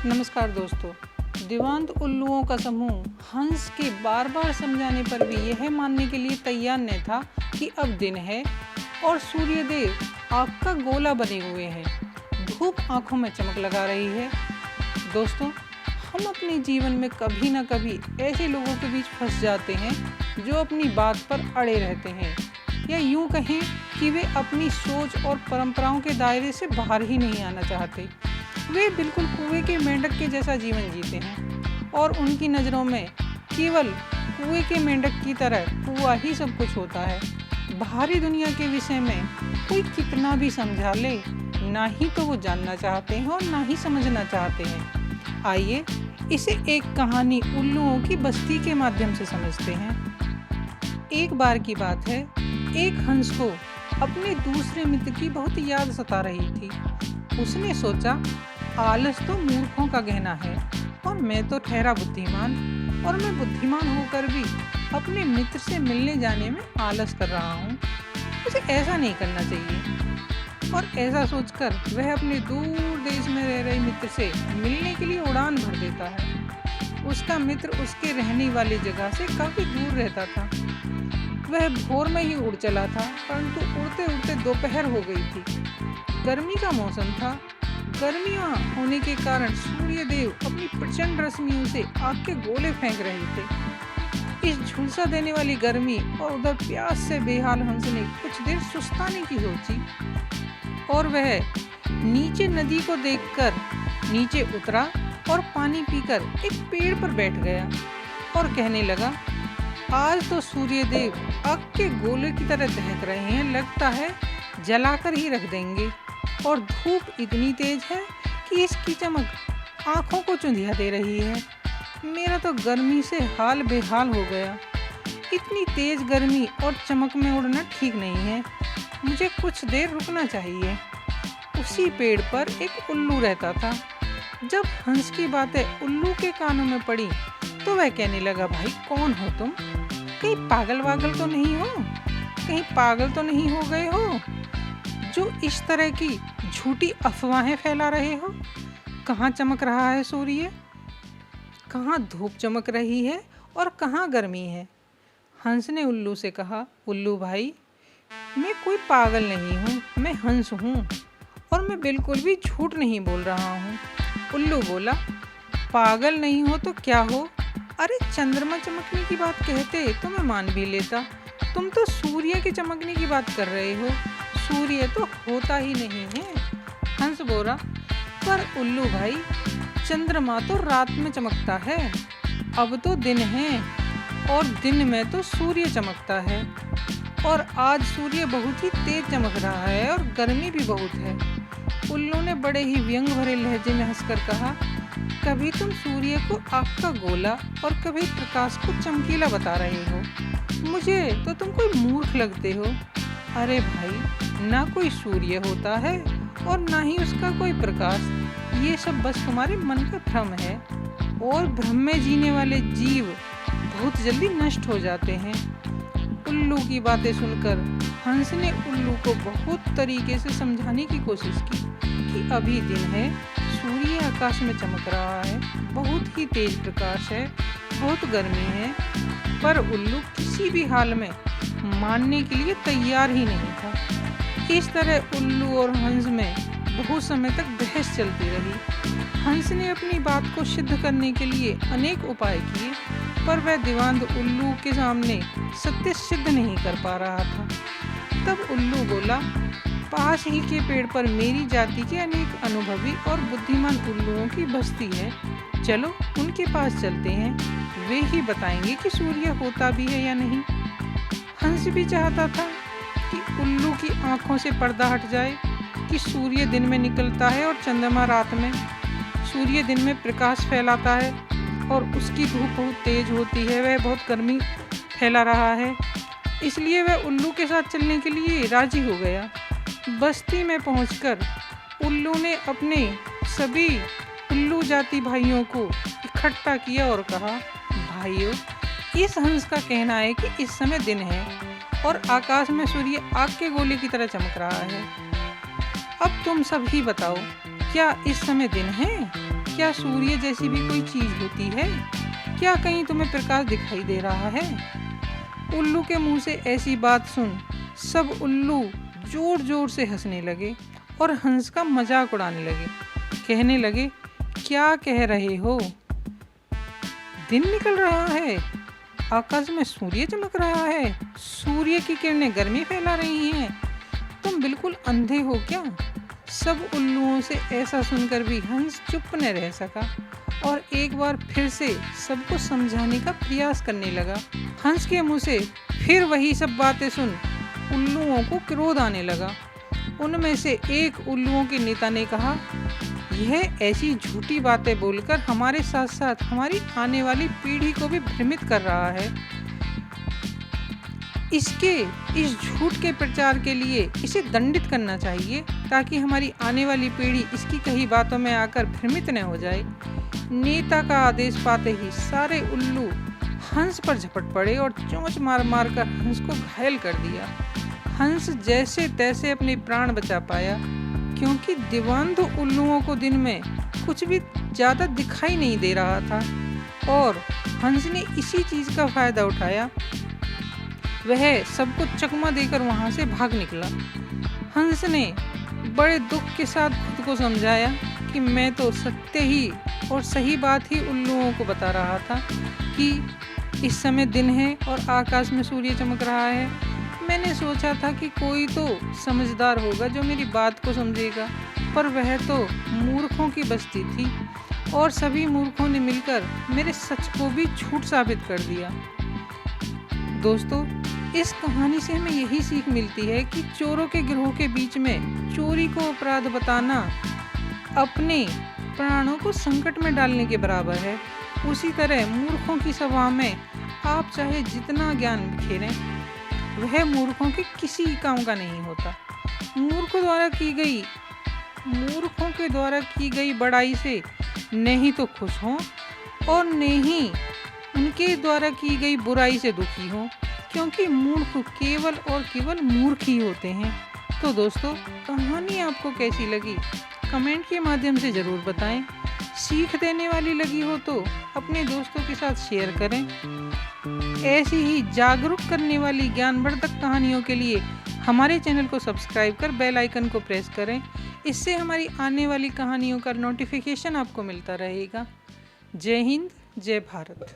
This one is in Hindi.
नमस्कार दोस्तों। दीवांत उल्लुओं का समूह हंस के बार बार समझाने पर भी यह मानने के लिए तैयार न था कि अब दिन है और सूर्यदेव आग का गोला बने हुए हैं। धूप आंखों में चमक लगा रही है। दोस्तों, हम अपने जीवन में कभी ना कभी ऐसे लोगों के बीच फंस जाते हैं जो अपनी बात पर अड़े रहते हैं, या यूं कहें कि वे अपनी सोच और परंपराओं के दायरे से बाहर ही नहीं आना चाहते। वे बिल्कुल कुएं के मेंढक के जैसा जीवन जीते हैं और उनकी नज़रों में केवल कुएं के मेंढक की तरह कुआं ही सब कुछ होता है। बाहरी दुनिया के विषय में कोई कितना भी समझा ले, ना ही तो वो जानना चाहते हैं और ना ही समझना चाहते हैं। आइए इसे एक कहानी उल्लुओं की बस्ती के माध्यम से समझते हैं। एक बार की बात है, एक हंस को अपने दूसरे मित्र की बहुत याद सता रही थी। उसने सोचा, आलस तो मूर्खों का गहना है और मैं तो ठहरा बुद्धिमान, और मैं बुद्धिमान होकर भी अपने मित्र से मिलने जाने में आलस कर रहा हूँ। मुझे ऐसा नहीं करना चाहिए। और ऐसा सोचकर वह अपने दूर देश में रह रहे मित्र से मिलने के लिए उड़ान भर देता है। उसका मित्र उसके रहने वाली जगह से काफी दूर रहता था। वह भोर में ही उड़ चला था, परंतु उड़ते उड़ते दोपहर हो गई थी। गर्मी का मौसम था। गर्मियां होने के कारण सूर्यदेव अपनी प्रचंड रश्मियों से आग के गोले फेंक रहे थे। इस झुलसा देने वाली गर्मी और उधर प्यास से बेहाल हंस ने कुछ देर सुस्ताने की सोची और वह नीचे नदी को देखकर नीचे उतरा और पानी पीकर एक पेड़ पर बैठ गया और कहने लगा, आज तो सूर्यदेव आग के गोले की तरह दहक रहे हैं, लगता है जलाकर ही रख देंगे। और धूप इतनी तेज है कि इसकी चमक आंखों को चुंधिया दे रही है। मेरा तो गर्मी से हाल बेहाल हो गया। इतनी तेज गर्मी और चमक में उड़ना ठीक नहीं है। मुझे कुछ देर रुकना चाहिए। उसी पेड़ पर एक उल्लू रहता था। जब हंस की बातें उल्लू के कानों में पड़ी तो वह कहने लगा, भाई कौन हो तुम? कहीं पागल वागल तो नहीं हो? कहीं पागल तो नहीं हो गए हो जो इस तरह की झूठी अफवाहें फैला रहे हो? कहाँ चमक रहा है सूर्य? कहाँ धूप चमक रही है और कहाँ गर्मी है? हंस ने उल्लू से कहा, उल्लू भाई, मैं कोई पागल नहीं हूँ, मैं हंस हूँ और मैं बिल्कुल भी झूठ नहीं बोल रहा हूँ। उल्लू बोला, पागल नहीं हो तो क्या हो? अरे चंद्रमा चमकने की बात कहते तो मैं मान भी लेता। तुम तो सूर्य के चमकने की बात कर रहे हो। सूर्य तो होता ही नहीं है। हंस बोला, पर उल्लू भाई, चंद्रमा तो रात में चमकता है। अब तो दिन है और दिन में तो सूर्य चमकता है। और आज सूर्य बहुत ही तेज चमक रहा है और गर्मी भी बहुत है। उल्लू ने बड़े ही व्यंग भरे लहजे में हंसकर कहा, कभी तुम सूर्य को आग का गोला और कभी प्रकाश को चमकीला बता रहे हो। मुझे तो तुम कोई मूर्ख लगते हो। अरे भाई, ना कोई सूर्य होता है और ना ही उसका कोई प्रकाश। ये सब बस तुम्हारे मन का भ्रम है और भ्रम में जीने वाले जीव बहुत जल्दी नष्ट हो जाते हैं। उल्लू की बातें सुनकर हंस ने उल्लू को बहुत तरीके से समझाने की कोशिश की कि अभी दिन है, सूर्य आकाश में चमक रहा है, बहुत ही तेज प्रकाश है, बहुत गर्मी है। पर उल्लू किसी भी हाल में मानने के लिए तैयार ही नहीं था। इस तरह उल्लू और हंस में बहुत समय तक बहस चलती रही। हंस ने अपनी बात को सिद्ध करने के लिए अनेक उपाय किए, पर वह दीवांत उल्लू के सामने सत्य सिद्ध नहीं कर पा रहा था। तब उल्लू बोला, पास ही के पेड़ पर मेरी जाति के अनेक अनुभवी और बुद्धिमान उल्लुओं की बस्ती है। चलो उनके पास चलते हैं, वे ही बताएंगे कि सूर्य होता भी है या नहीं। हंस भी चाहता था कि उल्लू की आंखों से पर्दा हट जाए कि सूर्य दिन में निकलता है और चंद्रमा रात में। सूर्य दिन में प्रकाश फैलाता है और उसकी धूप बहुत तेज होती है, वह बहुत गर्मी फैला रहा है। इसलिए वह उल्लू के साथ चलने के लिए राजी हो गया। बस्ती में पहुंचकर उल्लू ने अपने सभी उल्लू जाति भाइयों को इकट्ठा किया और कहा, भाइयों, इस हंस का कहना है कि इस समय दिन है और आकाश में सूर्य आग के गोले की तरह चमक रहा है। अब तुम सब ही बताओ, क्या इस समय दिन है? क्या सूर्य जैसी भी कोई चीज होती है? क्या कहीं तुम्हें प्रकाश दिखाई दे रहा है? उल्लू के मुंह से ऐसी बात सुन सब उल्लू जोर जोर से हंसने लगे और हंस का मजाक उड़ाने लगे। कहने लगे, क्या कह रहे हो? दिन निकल रहा है, आकाश में सूर्य चमक रहा है, सूर्य की किरणें गर्मी फैला रही हैं। तुम बिल्कुल अंधे हो क्या? सब उल्लुओं से ऐसा सुनकर भी हंस चुप न रह सका और एक बार फिर से सबको समझाने का प्रयास करने लगा। हंस के मुंह से फिर वही सब बातें सुन उल्लुओं को क्रोध आने लगा। उनमें से एक उल्लुओं के नेता ने कहा, यह ऐसी झूठी बातें बोलकर हमारे साथ साथ हमारी आने वाली पीढ़ी को भी भ्रमित कर रहा है। इस झूठ के प्रचार के लिए इसे दंडित करना चाहिए ताकि हमारी आने वाली पीढ़ी इसकी कही बातों में आकर भ्रमित न हो जाए। नेता का आदेश पाते ही सारे उल्लू हंस पर झपट पड़े और चोंच मार मार कर हंस को घायल कर दिया। हंस जैसे तैसे अपने प्राण बचा पाया क्योंकि दिव्यांध उल्लुओं को दिन में कुछ भी ज़्यादा दिखाई नहीं दे रहा था और हंस ने इसी चीज़ का फायदा उठाया। वह सबको चकमा देकर वहाँ से भाग निकला। हंस ने बड़े दुख के साथ खुद को समझाया कि मैं तो सत्य ही और सही बात ही उल्लुओं को बता रहा था कि इस समय दिन है और आकाश में सूर्य चमक रहा है। मैंने सोचा था कि कोई तो समझदार होगा जो मेरी बात को समझेगा, पर वह तो मूर्खों की बस्ती थी और सभी मूर्खों ने मिलकर मेरे सच को भी झूठ साबित कर दिया। दोस्तों, इस कहानी से हमें यही सीख मिलती है कि चोरों के गिरोह के बीच में चोरी को अपराध बताना अपने प्राणों को संकट में डालने के बराबर है। उसी तरह मूर्खों की सभा में आप चाहे जितना ज्ञान बिखेरें, वह मूर्खों के किसी काम का नहीं होता। मूर्खों के द्वारा की गई बड़ाई से नहीं तो खुश हों और न ही उनके द्वारा की गई बुराई से दुखी हों, क्योंकि मूर्ख केवल और केवल मूर्ख ही होते हैं। तो दोस्तों, कहानी आपको कैसी लगी कमेंट के माध्यम से ज़रूर बताएं। सीख देने वाली लगी हो तो अपने दोस्तों के साथ शेयर करें। ऐसी ही जागरूक करने वाली ज्ञानवर्धक कहानियों के लिए हमारे चैनल को सब्सक्राइब कर बेल आइकन को प्रेस करें। इससे हमारी आने वाली कहानियों का नोटिफिकेशन आपको मिलता रहेगा। जय हिंद, जय भारत।